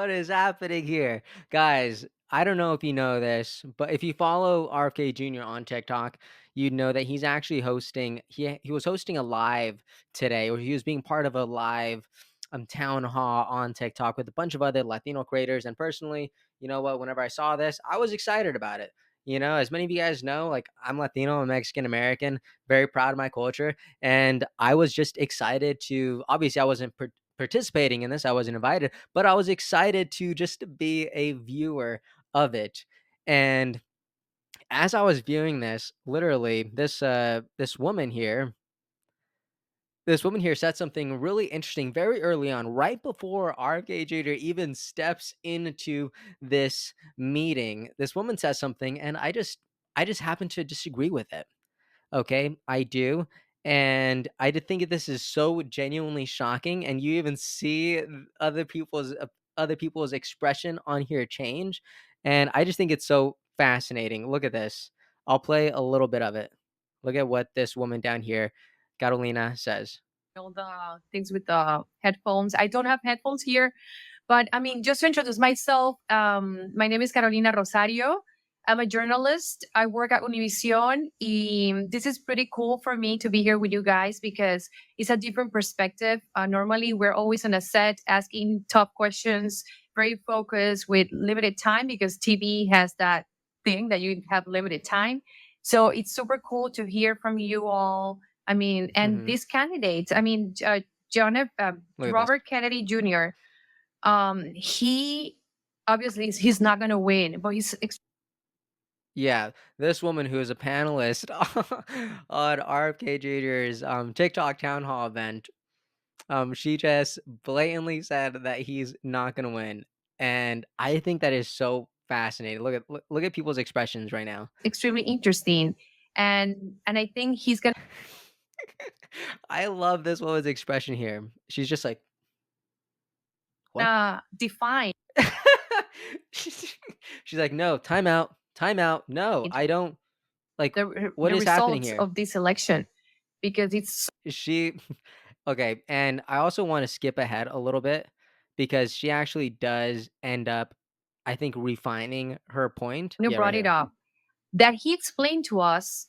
What is happening here? Guys, I don't know if you know this, but if you follow RFK Jr. on TikTok, you'd know that he's actually hosting he was hosting a live today, or he was being part of a live town hall on TikTok with a bunch of other Latino creators. And personally, you know what, whenever I saw this, I was excited about it. You know, as many of you guys know, like I'm Latino, I'm Mexican American, very proud of my culture. And I was just excited to, obviously, I wasn't participating in this, I wasn't invited, but I was excited to just be a viewer of it. And as I was viewing this, literally, this woman here said something really interesting very early on, right before RFK Jr. even steps into this meeting. This woman says something, and I just happen to disagree with it. Okay, I do. And I did think this is so genuinely shocking, and you even see other people's expression on here change, and I just think it's so fascinating. Look at this. I'll play a little bit of it. Look at what this woman down here, Carolina, says. All the things with the headphones. I don't have headphones here, but I mean, just to introduce myself, my name is Carolina Rosario. I'm a journalist. I work at Univision. This is pretty cool for me to be here with you guys because it's a different perspective. Normally, we're always on a set asking tough questions, very focused with limited time because TV has that thing that you have limited time. So it's super cool to hear from you all. I mean, and Mhm. these candidates, I mean, Look at this. Robert Kennedy Jr., he obviously he's not going to win, but he's Yeah, this woman who is a panelist on RFK Jr.'s, TikTok town hall event, she just blatantly said that he's not gonna win, and I think that is so fascinating. Look at people's expressions right now. extremely interesting, and I think he's going I love this woman's expression here. She's just like, "What?" to define She's she's like, "No, time out, time out. No, I don't like, what the is happening results here?" of this election because it's She okay, and I also wanna skip ahead a little bit because she actually does end up, I think, refining her point. you Yeah, right brought it here. up that he explained to us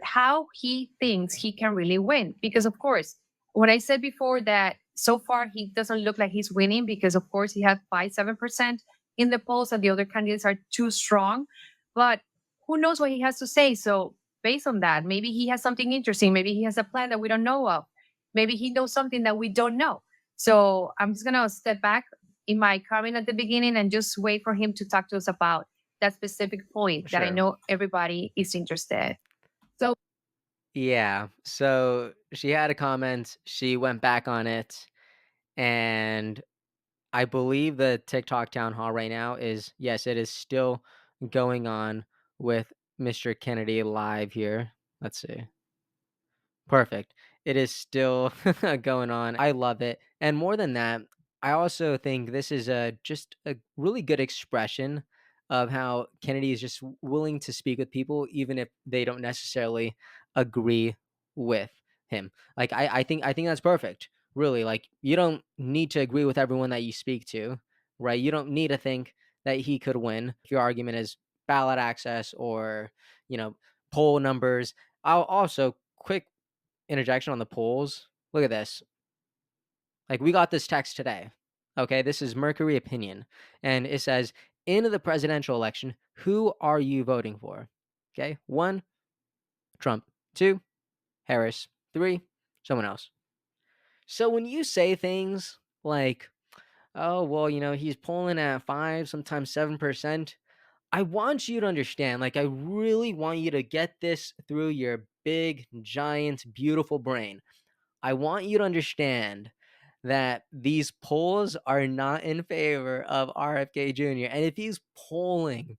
how he thinks he can really win. Because, of course, when I said before that so far he doesn't look like he's winning because, of course, he had 7% in the polls and the other candidates are too strong. But who knows what he has to say? So, based on that, maybe he has something interesting. Maybe he has a plan that we don't know of. Maybe he knows something that we don't know. So, I'm just going to step back in my comment at the beginning and just wait for him to talk to us about that specific point that I Sure. know everybody is interested. So Yeah, so she had a comment, she went back on it, and I believe the TikTok town hall right now is, yes, it is still going on with Mr. Kennedy live here. Let's see. Perfect. It is still going on. I love it. And more than that, I also think this is just a really good expression of how Kennedy is just willing to speak with people even if they don't necessarily agree with him. Like I think that's perfect. Really, like you don't need to agree with everyone that you speak to, right? You don't need to think that he could win if your argument is ballot access or, you know, poll numbers. I'll also quick interjection on the polls. Look at this. Like we got this text today. Okay, this is Mercury Opinion, and it says, "In the presidential election, who are you voting for?" Okay, one, Trump. Two, Harris. Three, someone else. So when you say things like, "Oh, well, you know, he's polling at 5, sometimes 7%," I want you to understand. Like, I really want you to get this through your big, giant, beautiful brain. I want you to understand that these polls are not in favor of RFK Jr. And if he's polling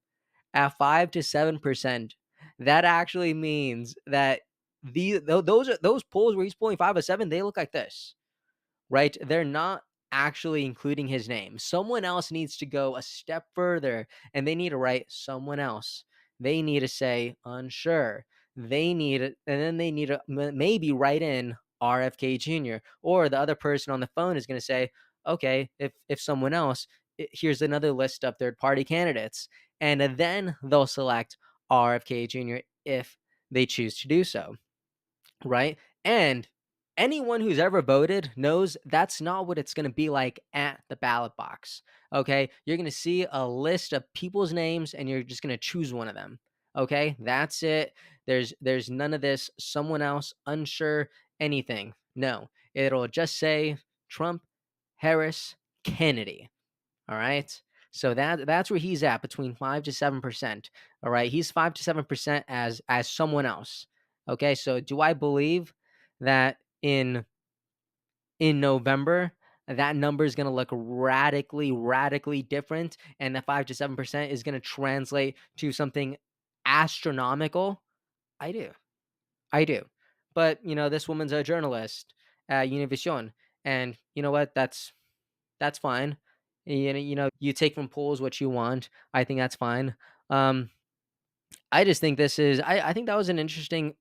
at 5 to 7%, that actually means that those polls where he's polling 5 or 7, they look like this, right? They're not actually including his name. Someone else needs to go a step further and they need to write someone else. They need to say unsure. They need it, and then they need to maybe write in RFK Jr. Or the other person on the phone is going to say, okay, if someone else, here's another list of third party candidates, and then they'll select RFK Jr. if they choose to do so, right? And anyone who's ever voted knows that's not what it's going to be like at the ballot box. Okay, you're going to see a list of people's names and you're just going to choose one of them. Okay, that's it. There's none of this someone else unsure anything. No, it'll just say Trump, Harris, Kennedy. All right. So that's where he's at, between 5 to 7%. All right. He's 5 to 7% as someone else. Okay. So do I believe that in November that number is going to look radically different, and the 5 to 7% is going to translate to something astronomical? I do. I do. But this woman's a journalist at Univision, and you know what? That's fine. You take from polls what you want. I think that's fine. Um, I just think I think that was an interesting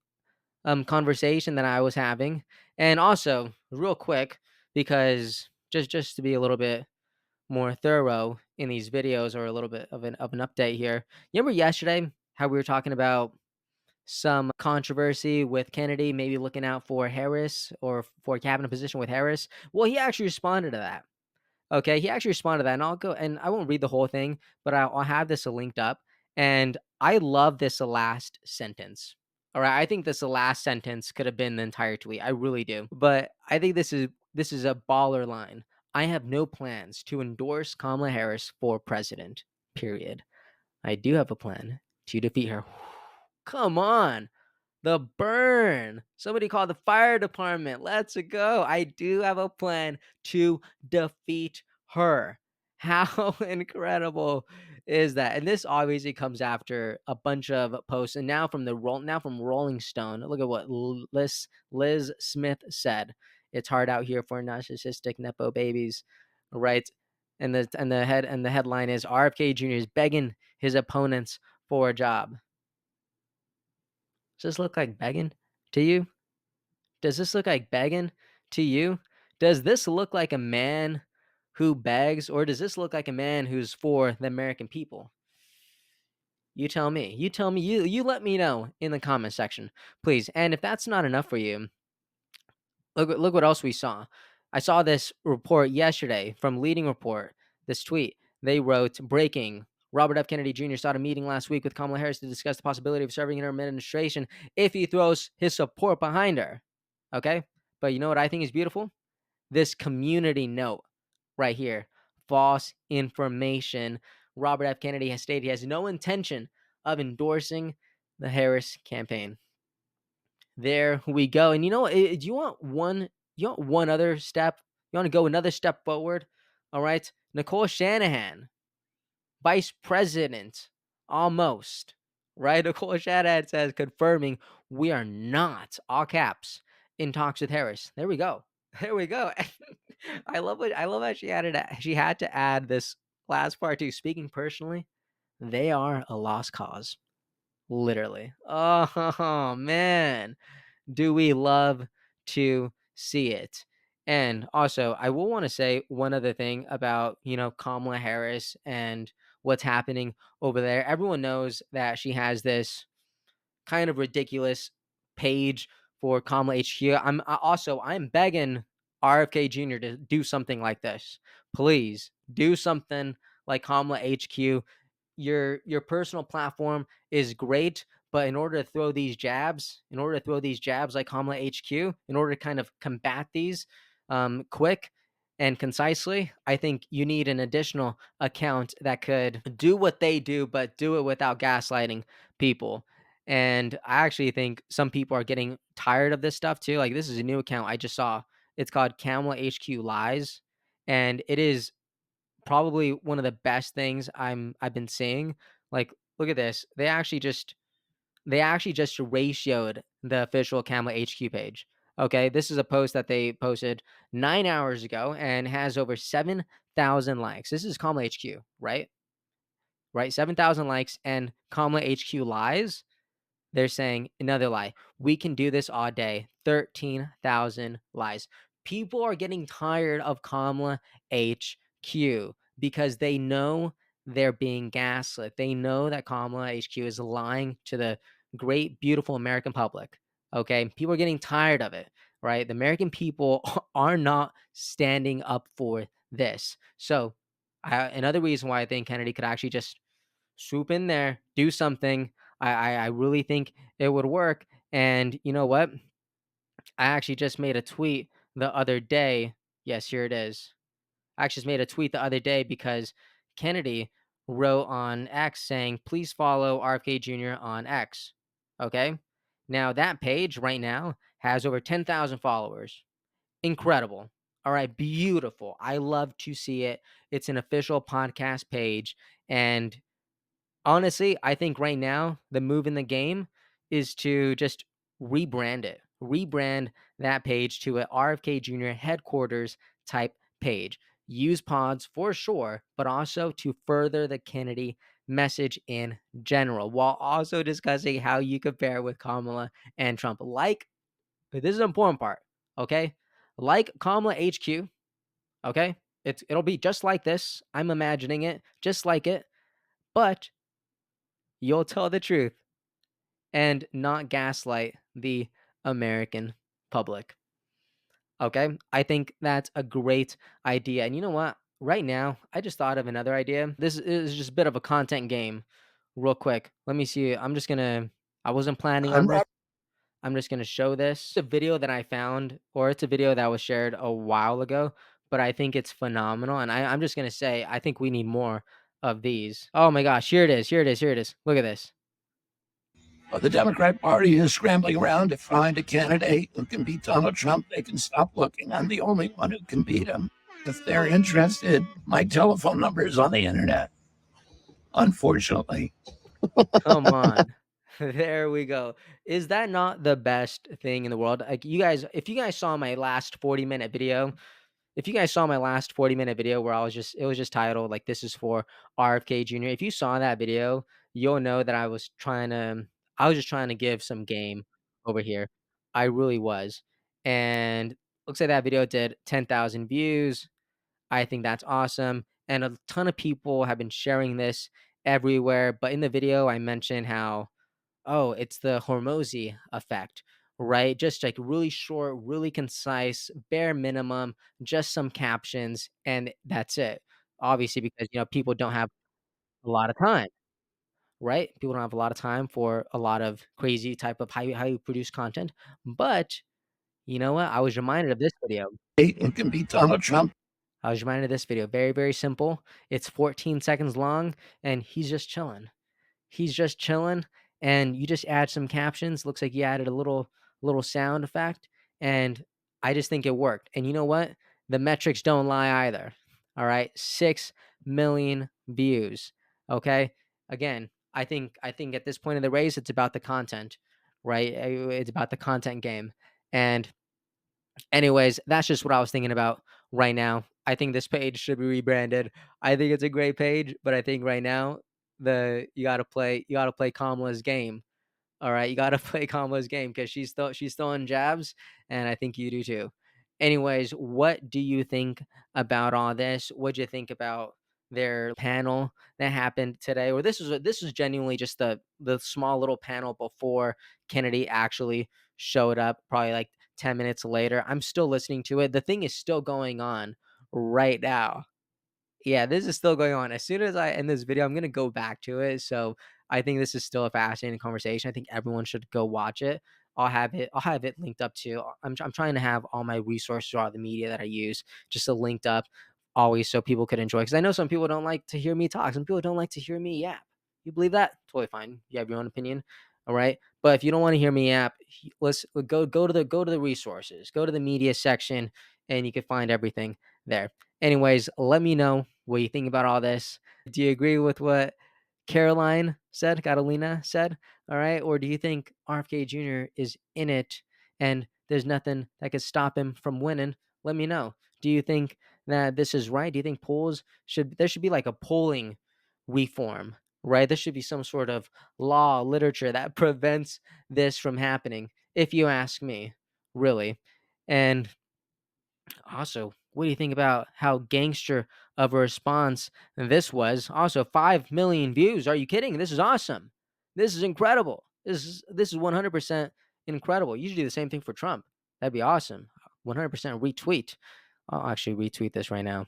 conversation that I was having. And also, real quick, because just to be a little bit more thorough in these videos, or a little bit of an update here. You remember yesterday how we were talking about some controversy with Kennedy, maybe looking out for Harris, or for a cabinet position with Harris? Well, he actually responded to that. Okay, he actually responded to that, and I won't read the whole thing, but I'll have this linked up. And I love this last sentence. All right, I think this last sentence could have been the entire tweet. I really do, but I think this is a baller line. I have no plans to endorse Kamala Harris for president. Period. I do have a plan to defeat her. Come on. The burn. Somebody call the fire department. Let's go. I do have a plan to defeat her. How incredible is that? And this obviously comes after a bunch of posts, and now from Rolling Stone. Look at what Liz Smith said. It's hard out here for narcissistic nepo babies, right? And the headline is RFK Jr. is begging his opponents for a job. Does this look like begging to you? Does this look like begging to you? Does this look like a man who begs, or does this look like a man who's for the American people? You tell me. You tell me. You let me know in the comment section, please. And if that's not enough for you, look what else we saw. I saw this report yesterday from Leading Report. This tweet, they wrote, breaking: Robert F. Kennedy Jr. sought a meeting last week with Kamala Harris to discuss the possibility of serving in her administration if he throws his support behind her. Okay, but you know what I think is beautiful? This community note right here. False information. Robert F. Kennedy has stated he has no intention of endorsing the Harris campaign. There we go. And do you want one other step? You want to go another step forward? All right. Nicole Shanahan, vice president, almost. Right? Nicole Shanahan says, confirming we are not, all caps, in talks with Harris. There we go. There we go. I love how she had to add this last part too. Speaking personally, they are a lost cause. Literally. Oh man, do we love to see it? And also, I will want to say one other thing about, Kamala Harris and what's happening over there. Everyone knows that she has this kind of ridiculous page for Kamala HQ. I'm begging RFK Jr. to do something like this. Please do something like Kamala HQ. Your personal platform is great, but in order to throw these jabs like Kamala HQ, in order to kind of combat these quick and concisely, I think you need an additional account that could do what they do, but do it without gaslighting people. And I actually think some people are getting tired of this stuff too. Like, this is a new account I just saw. It's called Kamala HQ Lies, and it is probably one of the best things I've been seeing. Like, look at this. They actually just ratioed the official Camel HQ page. Okay, this is a post that they posted 9 hours ago and has over 7,000 likes. This is Kamala HQ, right? Right, 7,000 likes, and Kamala HQ lies. They're saying another lie. We can do this all day. 13,000 lies. People are getting tired of Kamala HQ. because they know they're being gaslit. They know that Kamala HQ is lying to the great, beautiful American public. Okay. People are getting tired of it, right? The American people are not standing up for this. So, another reason why I think Kennedy could actually just swoop in there, do something. I really think it would work. And you know what? I actually just made a tweet the other day. Yes, here it is. I actually just made a tweet the other day because Kennedy wrote on X saying, please follow RFK Jr. on X. Okay. Now, that page right now has over 10,000 followers. Incredible. All right. Beautiful. I love to see it. It's an official podcast page. And honestly, I think right now the move in the game is to just rebrand it. Rebrand that page to a RFK Jr. headquarters type page. Use pods for sure, but also to further the Kennedy message in general, while also discussing how you compare with Kamala and Trump. Like, this is an important part, okay? Like Kamala HQ, okay? It'll be just like this. I'm imagining it just like it, but you'll tell the truth and not gaslight the American public. Okay. I think that's a great idea. And you know what? Right now, I just thought of another idea. This is just a bit of a content game, real quick. Let me see. I wasn't planning on I'm this. not I'm just going to show this. It's a video that I found, or it's a video that was shared a while ago, but I think it's phenomenal. And I'm just going to say, I think we need more of these. Oh my gosh. Here it is. Here it is. Here it is. Look at this. the Democrat Party is scrambling around to find a candidate who can beat Donald Trump. They can stop looking. I'm the only one who can beat him. If they're interested, my telephone number is on the internet. Unfortunately, Come on. There we go. Is that not the best thing in the world? Like, you guys, if you guys saw my last 40-minute video, if you guys saw my last 40-minute video where it was just titled like this is for RFK Jr. If you saw that video, you'll know that I was just trying to give some game over here. I really was. And looks like that video did 10,000 views. I think that's awesome, and a ton of people have been sharing this everywhere, but in the video, I mentioned how, "Oh, it's the Hormozy effect," right? Just, like, really short, really concise, bare minimum, just some captions, and that's it. Obviously, because, people don't have a lot of time, right? People don't have a lot of time for a lot of crazy type of highly produced content, but you know what? I was reminded of this video. who can beat Donald Trump? I was reminded of this video. Very, very simple. It's 14 seconds long, and he's just chilling. He's just chilling, and you just add some captions. Looks like you added a little sound effect, and I just think it worked. And you know what? The metrics don't lie either. All right, 6 million views. Okay. Again, I think at this point in the race, it's about the content, right? It's about the content game, and anyways, that's just what I was thinking about right now. I think this page should be rebranded. I think it's a great page, but I think right now you gotta play Kamala's game. All right, you gotta play Kamala's game because she's throwing jabs, and I think you do too. Anyways, what do you think about all this? What'd you think about their panel that happened today? Or this was genuinely just the small little panel before Kennedy actually showed up, probably like 10 minutes later. I'm still listening to it. The thing is still going on right now. Yeah, this is still going on. As soon as I end this video, I'm gonna go back to it. So I think this is still a fascinating conversation. I think everyone should go watch it. I'll have it linked up too. I'm trying to have all my resources or all the media that I use just linked up always so people could enjoy. Because I know some people don't like to hear me talk. Some people don't like to hear me yap. You believe that? Totally fine. You have your own opinion. All right. But if you don't want to hear me yap, let's go to the resources. Go to the media section and you can find everything there. Anyways, let me know what you think about all this. Do you agree with what Carolina said? All right. Or do you think RFK Jr. is in it and there's nothing that could stop him from winning? Let me know. Do you think that this is right? Do you think there should be like a polling reform, right? There should be some sort of law, literature that prevents this from happening, if you ask me, really. And also, what do you think about how gangster of a response. And this was also 5 million views. Are you kidding? This is awesome. This is incredible. This is 100% incredible. You should do the same thing for Trump. That'd be awesome. 100% retweet. I'll actually retweet this right now.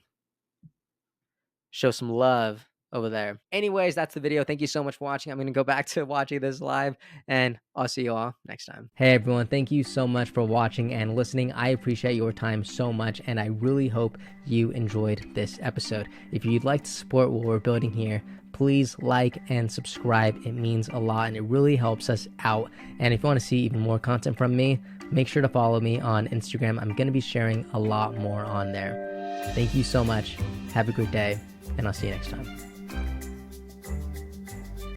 Show some love over there. Anyways, that's the video. Thank you so much for watching. I'm going to go back to watching this live, and I'll see you all next time. Hey everyone, thank you so much for watching and listening. I appreciate your time so much, and I really hope you enjoyed this episode. If you'd like to support what we're building here, please like and subscribe. It means a lot, and it really helps us out. And if you want to see even more content from me, make sure to follow me on Instagram. I'm going to be sharing a lot more on there. Thank you so much. Have a good day, and I'll see you next time.